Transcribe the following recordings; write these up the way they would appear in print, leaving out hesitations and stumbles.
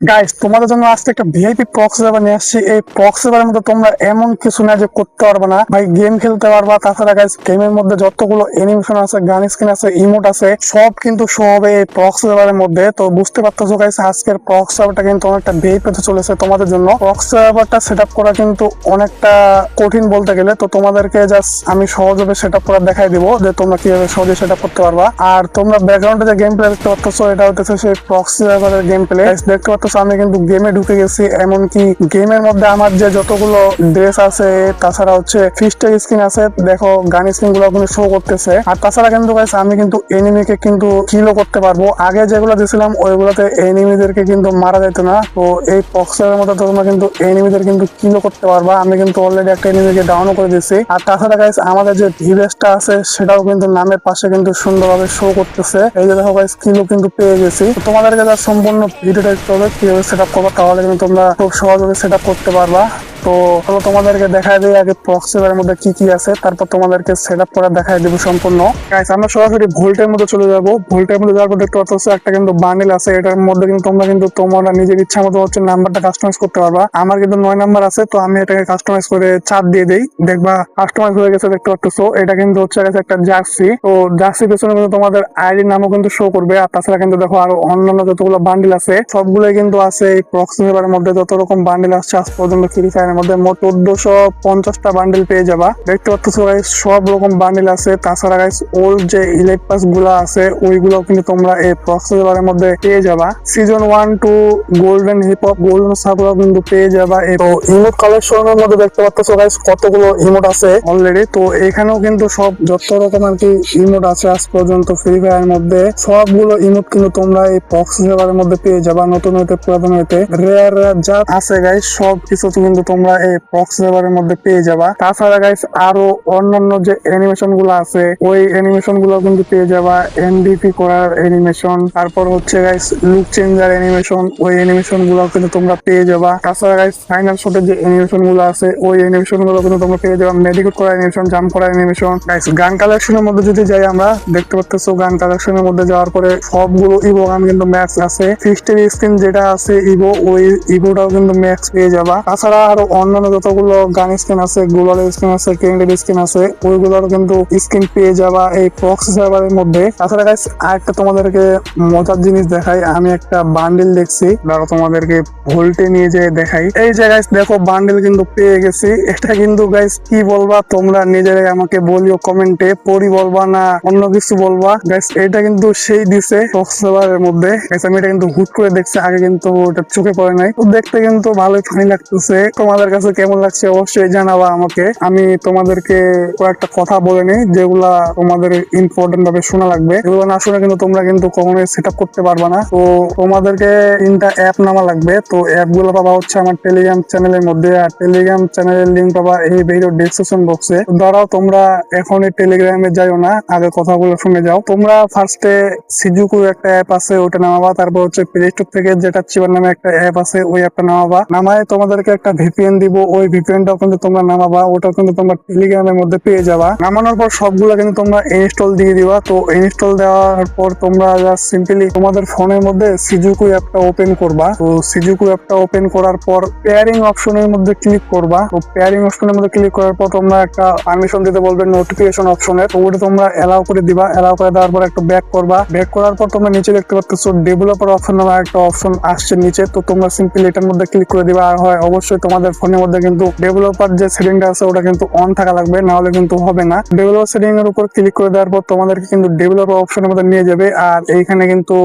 Guys, তোমাদের জন্য আজকে একটা ভিআইপি প্রক্স সার্ভার নিয়ে আসছি। এই প্রক্স সার্ভারের মধ্যে তোমরা এমন কিছু না যে করতে পারবে না ভাই, গেম খেলতে পারবা। তাছাড়া গাইস, গেমের মধ্যে যতগুলো অ্যানিমেশন আছে, গান স্কিন আছে, ইমোট আছে, সব কিন্তু শো হবে এই প্রক্স সার্ভারের মধ্যে। তো বুঝতে পারতেছো গাইস, আজকের প্রক্স সার্ভারটা কিন্তু অনেকটা ভিআইপি হতে চলেছে তোমাদের জন্য। প্রক্স সার্ভারটা সেট আপ করা কিন্তু অনেকটা কঠিন বলতে গেলে। তো তোমাদেরকে জাস্ট আমি সহজভাবে সেট আপ করা দেখাই দিব যে তোমরা কিভাবে সহজে সেট আপ করতে পারবা। আর তোমরা ব্যাকগ্রাউন্ডে যে গেম প্লে দেখতে পাচ্ছ, এটা হচ্ছে সেই প্রক্স সার্ভারের গেম প্লে। দেখতে পাচ্ছ আমি কিন্তু গেমে ঢুকে গেছি। এমনকি গেমের মধ্যে আমার যে যতগুলো ড্রেস আছে, তাছাড়া হচ্ছে ফিস্টের স্কিন আছে, দেখো গান স্কিন গুলো কিন্তু শো করতেছে। আর তাছাড়া কিন্তু গাইস, আমি কিন্তু এনিমিকে কিন্তু কিলও করতে পারবো। আগে যেগুলো দিয়েছিলাম ওইগুলোতে এনিমিদেরকে কিন্তু মারা যেত না। তো এই পক্সের মধ্যে তোমরা কিন্তু এনিমিদের কিন্তু কিলও করতে পারবা। আমি কিন্তু অলরেডি একটা এনিমিকে ডাউনও করে দিয়েছি। আর তাছাড়া গাইস, আমাদের যে ভিভেসটা আছে সেটাও কিন্তু নামের পাশে কিন্তু সুন্দরভাবে শো করতেছে। এই যে দেখো গাইস, কিলও কিন্তু পেয়ে গেছি। তোমাদেরকে যা সম্পূর্ণ ভিডিওটা দেখতে হবে কিভাবে সেট আপ করবো, তাহলে কিন্তু তোমরা খুব সহজভাবে সেট আপ করতে পারবা। তো চলো তোমাদেরকে দেখাই দিই আগে প্রক্সিভারের মধ্যে কি কি আছে, তারপর তোমাদেরকে সেট আপ করে দেখাই দিব সম্পূর্ণ। গাইস, আমরা সরাসরি ভোল্টের মধ্যে চলে যাব। ভোল্টের মধ্যে যাওয়ার পর দেখতে পাচ্ছ একটা কিন্তু বান্ডেল আছে। এটার মধ্যে কিন্তু তোমরা নিজের ইচ্ছা মতো হচ্ছে নাম্বারটা কাস্টমাইজ করতে পারবা। আমার কিন্তু 9 নাম্বার আছে, তো আমি এটাকে কাস্টমাইজ করে 4 দিয়ে দেই। দেখবা কাস্টমাইজ হয়ে গেছে, দেখতে পাচ্ছ। এটা কিন্তু হচ্ছে একটা জার্সি। তো জার্সি পেছনে কিন্তু তোমাদের আইডি নামও কিন্তু শো করবে। আর তাছাড়া কিন্তু দেখো আরো অন্যান্য যতগুলো বান্ডেল আছে সবগুলোই কিন্তু আছে এই প্রক্সিভারের মধ্যে। যত রকম বান্ডেল আসছে আজ পর্যন্ত ফ্রি ফায়ারের মধ্যে মোট 1450টা বান্ডেল পেয়ে যাবা। দেখতে পাচ্ছ গাইস, সব রকম বান্ডেল আছে। তাছাড়া গাইস, ওল্ড যে ইলাইট পাস গুলা আছে ওইগুলো কিন্তু তোমরা এই প্রক্সিভারের মধ্যে পেয়ে যাবা। Season 1 to golden hip hop, golden সাগুলো কিন্তু পেয়ে যাবা। তো ইমোট কালেকশনের মধ্যে দেখতে পাচ্ছ গাইস কতগুলো ইমোট আছে অলরেডি। তো এখানেও কিন্তু সব যত রকম আর কি ইমোট আছে আজ পর্যন্ত ফ্রি ফায়ারের মধ্যে, সবগুলো ইমোট কিন্তু তোমরা এই প্রক্সিভারের মধ্যে পেয়ে যাবা। নতুন হইতে পুরাতন হইতে রেয়ার যা আছে গাইস, সব কিছু কিন্তু তোমরা এই প্রক্সিভারের মধ্যে পেয়ে যাবা। তাছাড়া গাইস, আরো অন্যান্য যে অ্যানিমেশন গুলো আছে ওই অ্যানিমেশন গুলো কিন্তু পেয়ে যাবা। এনডিপি করার অ্যানিমেশন, তারপর হচ্ছে গাইস লুক চেঞ্জার অ্যানিমেশন, ওই অ্যানিমেশন গুলো কিন্তু তোমরা পেয়ে যাবা। তাছাড়া গাইস, ফাইনাল শটের যে অ্যানিমেশন গুলো আছে ওই অ্যানিমেশন গুলো কিন্তু তোমরা পেয়ে যাবা। মেডিকেট করার অ্যানিমেশন, জাম্প করার অ্যানিমেশন। গাইস, গান কালেকশনের মধ্যে যদি যাই আমরা, দেখতে পাচ্ছ গান কালেকশনের মধ্যে যাওয়ার পরে সবগুলো ইভো গান কিন্তু ম্যাক্স আছে। ফিস্টের স্কিন যেটা আছে ইভো, ওই ইভোটাও কিন্তু ম্যাক্স পেয়ে যাবা। তাছাড়া আরো অন্যান্য যতগুলো গান স্কিন আছে, গ্লোবাল স্কিন আছে, ক্যান্ডেড স্কিন আছে, ওইগুলোর কিন্তু স্কিন পেয়ে যাবা এই প্রক্সি সার্ভারের মধ্যে। তাছাড়া গাইস, আরেকটা তোমাদেরকে মজার জিনিস দেখাই। আমি একটা বান্ডেল দেখছি, ধরো তোমাদেরকে ভোল্টে নিয়ে যেয়ে দেখাই। এই যে গাইস দেখো, বান্ডেল কিন্তু পেয়ে গেছি। এটা কিন্তু গাইস কি বলবা তোমরা নিজেরাই আমাকে বলিও কমেন্টে, পরি বলবা না অন্য কিছু বলবা। গাইস, এটা কিন্তু সেই দিছে প্রক্সি সার্ভারের মধ্যে। গাইস, আমি এটা কিন্তু হুট করে দেখছি, আগে কিন্তু ওটা চোখে পড়ে নাই। তো দেখতে কিন্তু ভালোই ফানি লাগতেছে। তোমাদের কাছে কেমন লাগছে অবশ্যই জানাবা আমাকে। আমি তোমাদেরকে কয়েকটা কথা বলে নিই যেগুলা তোমাদের ইম্পর্টেন্ট ভাবে শোনা লাগবে। এগুলো না শুনে কিন্তু তোমরা কিন্তু কখনোই সেট আপ করতে পারবা না। তো তোমাদেরকে 3টা অ্যাপ নামা লাগবে। তো অ্যাপ গুলো পাবা হচ্ছে আমার টেলিগ্রাম চ্যানেলের মধ্যে। আর টেলিগ্রাম চ্যানেলের লিঙ্ক পাবা এই ভিডিও ডেসক্রিপশন বক্সে। ধরাও তোমরা এখন এই টেলিগ্রামে যাইও না, আগে কথাগুলো শুনে যাও। তোমরা ফার্স্টে সিজুকু একটা অ্যাপ আছে ওটা নামাবা। তারপর হচ্ছে প্লে স্টোর থেকে যেটা চিবার নামে একটা অ্যাপ আছে ওই অ্যাপটা নামাবা। নামায় তোমাদেরকে একটা ভিপিএন দিব, ওই ভিপিএনটাও কিন্তু তোমরা নামাবা। ওটাও কিন্তু তোমরা টেলিগ্রামের মধ্যে পেয়ে যাবা। নামানোর পর সবগুলো কিন্তু তোমরা ইনস্টল দিয়ে দিবা। তো ইনস্টল দেওয়ার পর তোমরা জাস্ট সিম্পলি তোমাদের ফোনের মধ্যে সিজুকু অ্যাপটা ওপেন করবা। তো সিজুকু অ্যাপটা ওপেন করার পর পেয়ারিং অপশনের মধ্যে ক্লিক করবা। তো পেয়ারিং অপশনের মধ্যে ক্লিক করার পর তোমরা একটা পারমিশন দিতে বলবে নোটিফিকেশন অপশনে। তো ওটা তোমরা এলাও করে দিবা। এলাও করে দেওয়ার পর একটু ব্যাক করবা। ব্যাক করার পর তোমরা নিচে দেখতে পাচ্ছ ডেভেলপার অপশন নামে একটা অপশন আসছে নিচে। তো তোমরা সিম্পলি এটার মধ্যে ক্লিক করে দিবা। আর হয় অবশ্যই তোমাদের ফোনের মধ্যে কিন্তু ডেভেলপার যে সেটিংটা আছে ওটা কিন্তু অন থাকা লাগবে, না হলে কিন্তু হবে না। ডেভেলপার সেটিং এর উপর ক্লিক করে দেওয়ার পর তোমাদেরকে কিন্তু ডেভেলপার অপশনের মধ্যে নিয়ে যাবে। আর এইখানে কিন্তু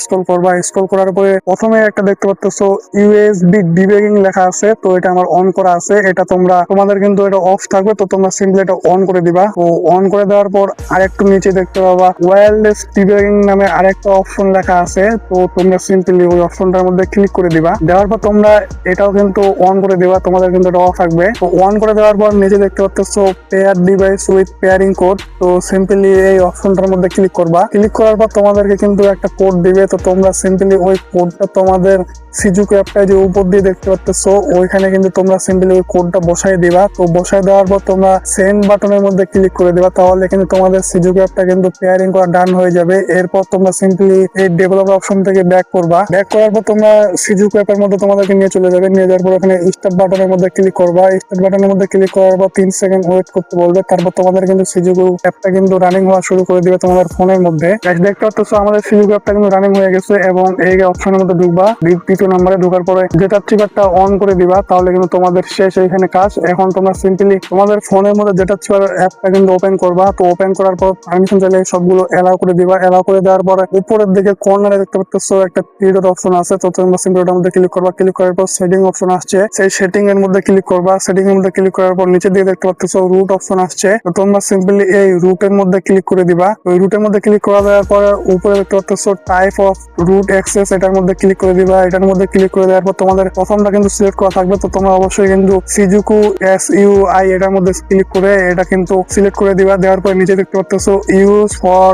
স্ক্রল করবা। স্ক্রল করার পরে প্রথমে একটা দেখতে পাচ্ছ ইউএসবি ডিবাগিং লেখা আছে। তো এটা আমার অন করা আছে। এটা তোমাদের কিন্তু এটা অফ থাকবে। তো তোমরা সিম্পলি এটা অন করে দিবা। তো অন করে দেওয়ার পর আরেকটু নিচে দেখতে পাবা ওয়্যারলেস ডিবাগিং নামে আরেকটা অপশন লেখা আছে। তো তোমরা সিম্পলি ওই অপশনটার মধ্যে ক্লিক করে দিবা। দেওয়ার পর তোমরা এটাও কিন্তু অন করে দিবা। তোমাদের কিন্তু এটা অফ থাকবে। তো অন করে দেওয়ার পর নিচে দেখতে পাচ্ছ pair device with pairing code. তো সিম্পলি এই অপশনটার মধ্যে ক্লিক করবা। ক্লিক করার পর তোমাদেরকে কিন্তু একটা কোড দিবে। তো তোমরা সিম্পলি ওই কোডটা তোমাদের সিজুকু অ্যাপটা যে উপর দিয়ে দেখতে পাচ্ছ ওইখানে কিন্তু তোমরা সিম্পলি ওই কোডটা বসাই দিবা। তো বসাই দেওয়ার পর তোমরা সেন্ড বাটনের মধ্যে ক্লিক করে দিবা, তাহলে কিন্তু তোমাদের সিজুকু অ্যাপটা কিন্তু পেয়ারিং করা ডান হয়ে যাবে। এরপর তোমরা সিম্পলি এই ডেভেলপার অপশন থেকে ব্যাক করবা। ব্যাক করার পর তোমরা সিজুকু অ্যাপের মধ্যে তোমাদেরকে নিয়ে চলে যাবে। নিয়ে যাওয়ার পর এখানে স্টার্ট বাটনের মধ্যে ক্লিক করবা। স্টার্ট বাটনের মধ্যে ক্লিক করার পর 3 সেকেন্ড ওয়েট করতে বলবে। তারপর তোমাদের কিন্তু সিজুকু অ্যাপটা কিন্তু রানিং হওয়া শুরু করে দিবে তোমাদের ফোনের মধ্যে। দেখতে পাচ্ছ আমাদের সিজুকু অ্যাপটা কিন্তু রানিং হয়ে গেছে এবং এই অপশনের মধ্যে ঢুকবা। দ্বিতীয় নম্বরে ঢোকার পরে ডেটা ট্রিগারটা অন করে দিবা, তাহলে কিন্তু তোমাদের শেষ এইখানে কাজ। এখন তোমরা সিম্পলি তোমাদের ফোনের মধ্যে ডেটা ট্রিগার অ্যাপটা কিন্তু ওপেন করবা। তো ওপেন করার পর পারমিশন চাইলে সবগুলো এলাও করে দিবা। এলাও করে দেওয়ার পরে উপরের দিকে কর্নারে দেখতে পাচ্ছ একটা থ্রি ডট অপশন আছে। তো তোমরা সিম্পলি ওটার মধ্যে ক্লিক করবা। ক্লিক করার পর সেটিং অপশন আসছে, সেই সেটিং এর মধ্যে ক্লিক করবা। সেটিং এর মধ্যে ক্লিক করার পর নিচের দিকে দেখতে পাচ্ছ রুট অপশন আসছে। তো তোমরা সিম্পলি এই রুটের মধ্যে ক্লিক করে দিবা। ওই রুটের মধ্যে ক্লিক করা দেওয়ার পরে উপরে দেখতে পাচ্ছ টাইপ অফ রুট অ্যাক্সেস, এটার মধ্যে ক্লিক করে দিবা। এটার মধ্যে ক্লিক করে দেওয়ার পর তোমাদের প্রথমটা কিন্তু সিলেক্ট করা থাকবে। তো তোমরা অবশ্যই কিন্তু সিজুকু SUI এটার মধ্যে ক্লিক করে এটা কিন্তু সিলেক্ট করে দিবা। দেওয়ার পর নিচে দেখতে পাচ্ছ ইউজ ফর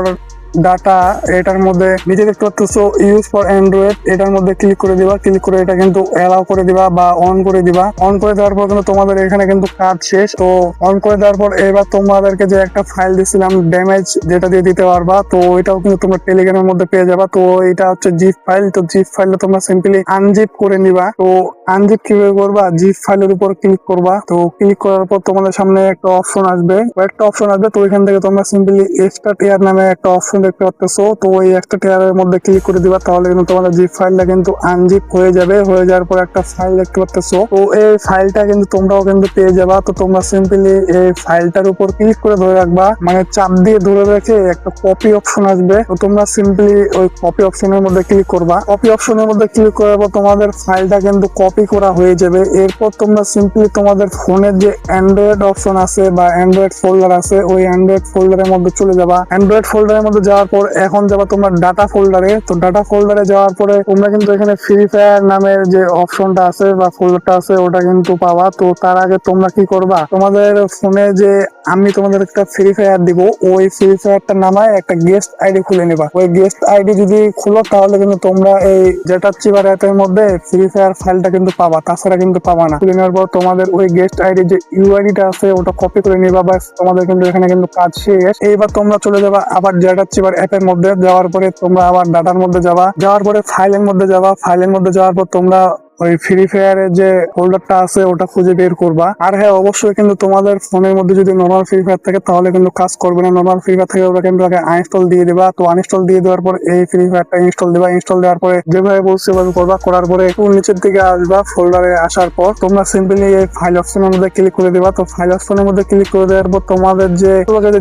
ডাটা, এটার মধ্যে নিচে দেখতে পাচ্ছ ইউজ ফর অ্যান্ড্রয়েড, এটার মধ্যে ক্লিক করে দিবা। ক্লিক করে এটা কিন্তু অ্যালাউ করে দিবা বা অন করে দিবা। অন করে দেওয়ার পর কিন্তু তোমাদের এখানে কিন্তু কাজ শেষ। তো অন করে দেওয়ার পর এবার তোমাদেরকে যে একটা ফাইল দিছিলাম ড্যামেজ, যেটা দিয়ে দিতে পারবা, তো ওইটাও কিন্তু তোমরা টেলিগ্রামের মধ্যে পেয়ে যাবা। তো এটা হচ্ছে জিপ ফাইল। তো জিপ ফাইলটা তোমরা সিম্পলি আনজিপ করে নিবা। তো আনজিপ কিভাবে করবা, জিপ ফাইলের উপর ক্লিক করবা। তো ক্লিক করার পর তোমাদের সামনে একটা অপশন আসবে, কয়েকটা অপশন আসবে। তো ওইখান থেকে তোমরা সিম্পলি এক্সট্রা টিয়ার নামে একটা অপশন দেখতে পাচ্ছ। তো ওই এক্সট্রা টিয়ারের মধ্যে ক্লিক করে দিবা, তাহলে কিন্তু তোমাদের জিপ ফাইলটা কিন্তু আনজিপ হয়ে যাবে। হয়ে যাওয়ার পর একটা ফাইল দেখতে পাচ্ছ। তো এই ফাইলটা কিন্তু তোমরাও কিন্তু পেয়ে যাবা। তো তোমরা সিম্পলি এই ফাইলটার উপর ক্লিক করে ধরে রাখবা, মানে চাপ দিয়ে ধরে রেখে একটা কপি অপশন আসবে। তো তোমরা সিম্পলি ওই কপি অপশনের মধ্যে ক্লিক করবা। কপি অপশনের মধ্যে ক্লিক করার পর তোমাদের ফাইলটা কিন্তু কপি করা হয়ে যাবে। এরপর তোমরা সিম্পলি তোমাদের ফোনের যে অ্যান্ড্রয়েড অপশন আছে বা অ্যান্ড্রয়েড ফোল্ডার আছে, ওই অ্যান্ড্রয়েড ফোল্ডারের মধ্যে চলে যাবা। অ্যান্ড্রয়েড ফোল্ডারের মধ্যে যাওয়ার পর এখন যাবা তোমরা ডাটা ফোল্ডারে। তো ডাটা ফোল্ডারে যাওয়ার পরে তোমরা কিন্তু এখানে ফ্রি ফায়ার নামের যে অপশনটা আছে বা ফোল্ডারটা আছে ওটা কিন্তু পাবা। তো তার আগে তোমরা কি করবা, তোমাদের ফোনে যে আমি তোমাদের একটা ফ্রি ফায়ার দিব, ওই ফ্রি ফায়ারটা নামায় একটা গেস্ট আইডি খুলে নিবা। ওই গেস্ট আইডি যদি খুলো তাহলে কিন্তু তোমরা এই যেটা চিবার অ্যাপের মধ্যে ফ্রি ফায়ার ফাইলটা কিন্তু পাবা, তাছাড়া কিন্তু পাবা না। খুলে নেওয়ার পর তোমাদের ওই গেস্ট আইডি যে ইউআইডিটা আছে ওটা কপি করে নিবা। বাস তোমাদের কিন্তু এখানে কিন্তু কাজ শেষ। এইবার তোমরা চলে যাবা আবার যেটা চিবার অ্যাপের মধ্যে। যাওয়ার পরে তোমরা আবার ডাটার মধ্যে যাবা। যাওয়ার পরে ফাইলের মধ্যে যাবা। ফাইলের মধ্যে যাওয়ার পর তোমরা ওই ফ্রি ফায়ারের যে ফোল্ডারটা আছে ওটা খুঁজে বের করবা। আর হ্যাঁ, অবশ্যই কিন্তু তোমাদের ফোনের মধ্যে যদি নর্মাল ফ্রি ফায়ার থাকে তাহলে কিন্তু কাজ করবে না। নর্মাল ফ্রি ফায়ার থেকে ওটা কিন্তু আগে আনইনস্টল দিয়ে দিবা। তো আনইনস্টল দিয়ে দেওয়ার পর এই ফ্রি ফায়ারটা ইনস্টল দিবা। ইনস্টল দেওয়ার পরে যেভাবে বলছে সেভাবে করবা। করার পরে একটু নিচের দিকে আসবা। ফোল্ডারে আসার পর তোমরা সিম্পলি এই ফাইল অপশনের মধ্যে ক্লিক করে দিবা। তো ফাইল অপশনের মধ্যে ক্লিক করে দেওয়ার পর তোমাদের যে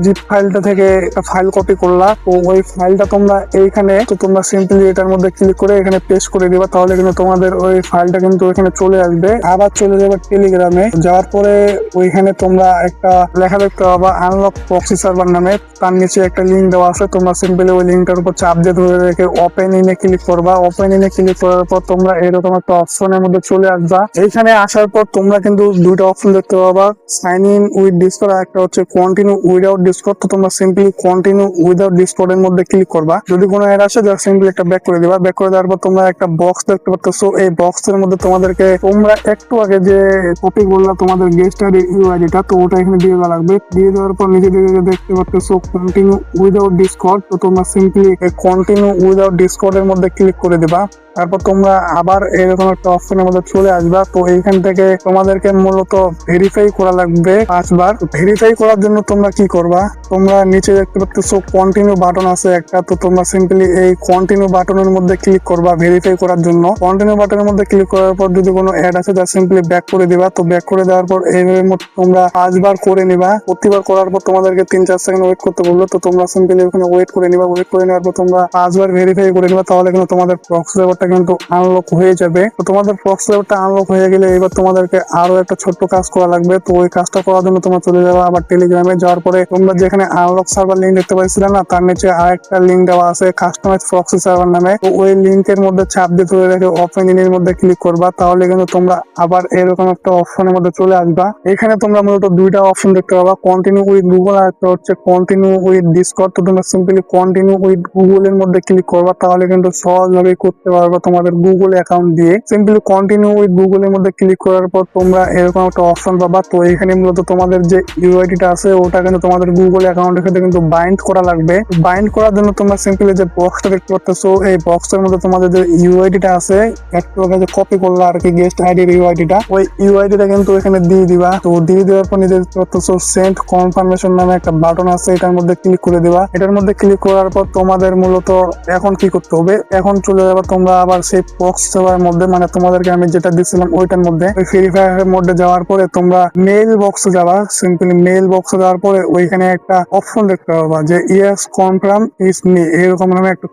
জিপ ফাইলটা থেকে একটা ফাইল কপি করলা, তো ওই ফাইলটা তোমরা এইখানে, তো তোমরা সিম্পলি এটার মধ্যে ক্লিক করে এখানে পেস্ট করে দিবা। তাহলে কিন্তু তোমাদের ওই ফাইলটা কিন্তু এখানে চলে আসবে। আবার চলে যাবে টেলিগ্রামে। যাওয়ার পরে ওইখানে তোমরা একটা লেখা দেখতে পাবা আনলক প্রক্সি সার্ভার নামে। তার নিচে একটা লিঙ্ক দেওয়া আছে। তোমরা সিম্পলি ওই লিঙ্কটার উপর চাপ দিয়ে ধরে রেখে ওপেন ইনে ক্লিক করবা। ওপেন ইনে ক্লিক করার পর তোমরা এরকম একটা অপশনের মধ্যে চলে আসবা। এইখানে আসার পর তোমরা কিন্তু দুইটা অপশন দেখতে পাবা, সাইন ইন উইথ ডিসকর্ড, আর একটা হচ্ছে কন্টিনিউ উইদাউট ডিসকর্ড। তো তোমরা সিম্পলি কন্টিনিউ উইদাউট ডিসকর্ড এর মধ্যে ক্লিক করবা। যদি কোনো এর আসে যা সিম্পলি একটা ব্যাক করে দিবা। ব্যাক করে দেওয়ার পর তোমরা একটা বক্স দেখতে পাচ্ছ। এই বক্সের মধ্যে তোমাদেরকে তোমরা একটু আগে যে কপি করলা তোমাদের গেস্ট ইউআইডিটা, তো ওটা এখানে দিয়ে দেওয়া লাগবে। দিয়ে দেওয়ার পর নিজে দিকে দেখতে পাচ্ছ কন্টিনিউ উইদাউট ডিসকর্ড। তো তোমরা সিম্পলি কন্টিনিউ উইদাউট ডিসকর্ড এর মধ্যে ক্লিক করে দিবা। তারপর তোমরা আবার এরকম একটা অপশনের মধ্যে চলে আসবা। তো এইখান থেকে তোমাদেরকে মূলত ভেরিফাই করা লাগবে 5 বার। ভেরিফাই করার জন্য তোমরা কি করবা, তোমরা নিচে দেখতে পাচ্ছ কন্টিনিউ বাটন আছে একটা। তো তোমরা সিম্পলি এই কন্টিনিউ বাটনের মধ্যে ক্লিক করবা ভেরিফাই করার জন্য। কন্টিনিউ বাটনের মধ্যে ক্লিক করার পর যদি কোনো অ্যাড আছে তা সিম্পলি ব্যাক করে দিবা। তো ব্যাক করে দেওয়ার পর এইভাবে তোমরা 5 বার করে নিবা। প্রতিবার করার পর তোমাদেরকে 3-4 সেকেন্ড ওয়েট করতে বললো। তো তোমরা সিম্পলি ওখানে ওয়েট করে নিবা। ওয়েট করে নেওয়ার পর তোমরা 5 বার ভেরিফাই করে নিবা। তাহলে কিন্তু তোমাদের প্রক্সি সার্ভারটা কিন্তু আনলক হয়ে যাবে। তো তোমাদের প্রক্সি সার্ভারটা আনলক হয়ে গেলে এবার তোমাদেরকে আরো একটা ছোট্ট কাজ করা লাগবে। তো ওই কাজটা করার জন্য তোমরা চলে যাবে আবার টেলিগ্রামে। যাওয়ার পরে তোমরা যেখানে আনলক সার্ভার লিঙ্ক দেখতে পাইছিলে না, তার নিচে আরেকটা লিঙ্ক দেওয়া আছে কাস্টমাইজ প্রক্সি সার্ভার নামে। তো ওই লিঙ্কের মধ্যে চাপ দিয়ে ধরে রেখে ওপেন ইনের মধ্যে ক্লিক করবা। তাহলে কিন্তু তোমরা আবার এরকম একটা অপশনের মধ্যে চলে আসবা। এখানে তোমরা মূলত দুইটা অপশন দেখতে পাবা, কন্টিনিউ উইথ গুগল আর একটা হচ্ছে কন্টিনিউ উইথ ডিসকর্ড। তো তোমরা সিম্পলি কন্টিনিউ উইথ গুগল এর মধ্যে ক্লিক করবা। তাহলে কিন্তু সহজভাবে করতে পারবা। পারবা তোমাদের গুগল অ্যাকাউন্ট দিয়ে। সিম্পলি কন্টিনিউ উইথ গুগলের মধ্যে ক্লিক করার পর তোমরা এরকম একটা অপশন পাবা। তো এখানে মূলত তোমাদের যে ইউআইডিটা আছে ওটা কিন্তু তোমাদের গুগল অ্যাকাউন্টের সাথে কিন্তু বাইন্ড করা লাগবে। বাইন্ড করার জন্য তোমরা সিম্পলি যে বক্সটা দেখতে পাচ্ছ, এই বক্সের মধ্যে তোমাদের যে ইউআইডিটা আছে একটু আগে কপি করলা আর কি, গেস্ট আইডির ইউআইডিটা, ওই ইউআইডিটা কিন্তু এখানে দিয়ে দিবা। তো দিয়ে দেওয়ার পর নিজে দেখতে পাচ্ছ সেন্ড কনফার্মেশন নামে একটা বাটন আছে, এটার মধ্যে ক্লিক করে দিবা। এটার মধ্যে ক্লিক করার পর তোমাদের মূলত এখন কি করতে হবে, এখন চলে যাবে তোমরা আবার সেই বক্স সেভার মধ্যে, মানে তোমাদেরকে আমি যেটা দিচ্ছিলাম ওইটার মধ্যে, ওই ফ্রি ফায়ারের মধ্যে যাওয়ার পরে তোমরা মেইল বক্সে যাবা। সিম্পলি মেইল বক্সে যাওয়ার পরে ওইখানে একটা অপশন দেখতে পাবা যে ইয়েস কনফার্ম ইজ মি, এরকম নামে একটা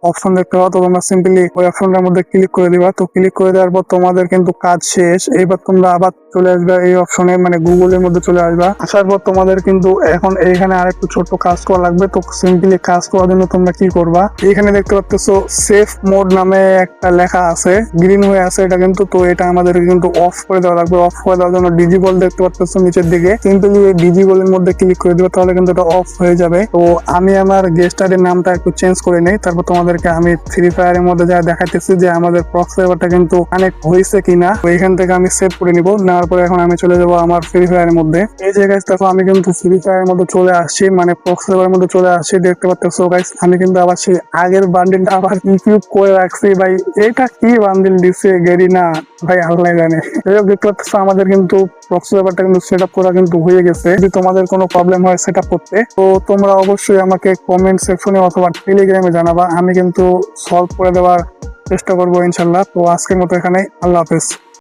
অপশন দেখতে পাবা। তো তোমরা সিম্পলি ওই অপশনটার মধ্যে ক্লিক করে দিবা। তো ক্লিক করে দেওয়ার পর তোমাদের কিন্তু কাজ শেষ। এবার তোমরা আবার চলে আসবে এই অপশনে, মানে গুগলের মধ্যে চলে আসবা। আসার পর তোমাদের কিন্তু এখন এইখানে আরেকটু ছোট্ট কাজ করা লাগবে। তো সিম্পলি কাজ করার জন্য তোমরা কি করবা, এখানে দেখতে পাচ্ছ সেফ মোড নামে একটা লেখা আছে, গ্রিন হয়ে আছে এটা কিন্তু। তো এটা আমাদের কিন্তু অফ করে দেওয়া লাগবে। অফ করে দেওয়ার জন্য ডিজিবল দেখতে পাচ্ছ নিচের দিকে, সিম্পলি এই ডিজিবলের মধ্যে ক্লিক করে দিবে, তাহলে কিন্তু এটা অফ হয়ে যাবে। তো আমি আমার গেস্ট আইডির নামটা একটু চেঞ্জ করে নেই, তারপর তোমাদেরকে আমি ফ্রি ফায়ারের মধ্যে যা দেখাইতেছি যে আমাদের প্রক্সি সার্ভারটা কিন্তু কানেক্ট হয়েছে কিনা। তো এখান থেকে আমি সেভ করে নিব। নেওয়ার পরে এখন আমি চলে যাবো আমার ফ্রি ফায়ারের মধ্যে। এই যে গাইস দেখো আমি কিন্তু ফ্রি ফায়ারের মধ্যে চলে আসছি, মানে প্রক্সি সার্ভারের মধ্যে চলে আসছি। দেখতে পাচ্ছ গাইস আমি কিন্তু আবার সেই আগের বান্ডিলটা আবার ইনক্লুড করে রাখছি। ভাই এটা কি বান্ডিল দিচ্ছে গেরিনা, ভাই আল্লাহ জানে। দেখতে পাচ্ছ আমাদের কিন্তু প্রক্সি সার্ভারটা কিন্তু সেট আপ করা কিন্তু হয়ে গেছে। যদি তোমাদের কোনো প্রবলেম হয় সেট আপ করতে, তো তোমরা অবশ্যই আমাকে কমেন্ট সেকশনে অথবা টেলিগ্রামে জানাবা, আমি কিন্তু সলভ করে দেওয়ার চেষ্টা করবো ইনশাল্লাহ। তো আজকের মতো এখানে, আল্লাহ হাফেজ।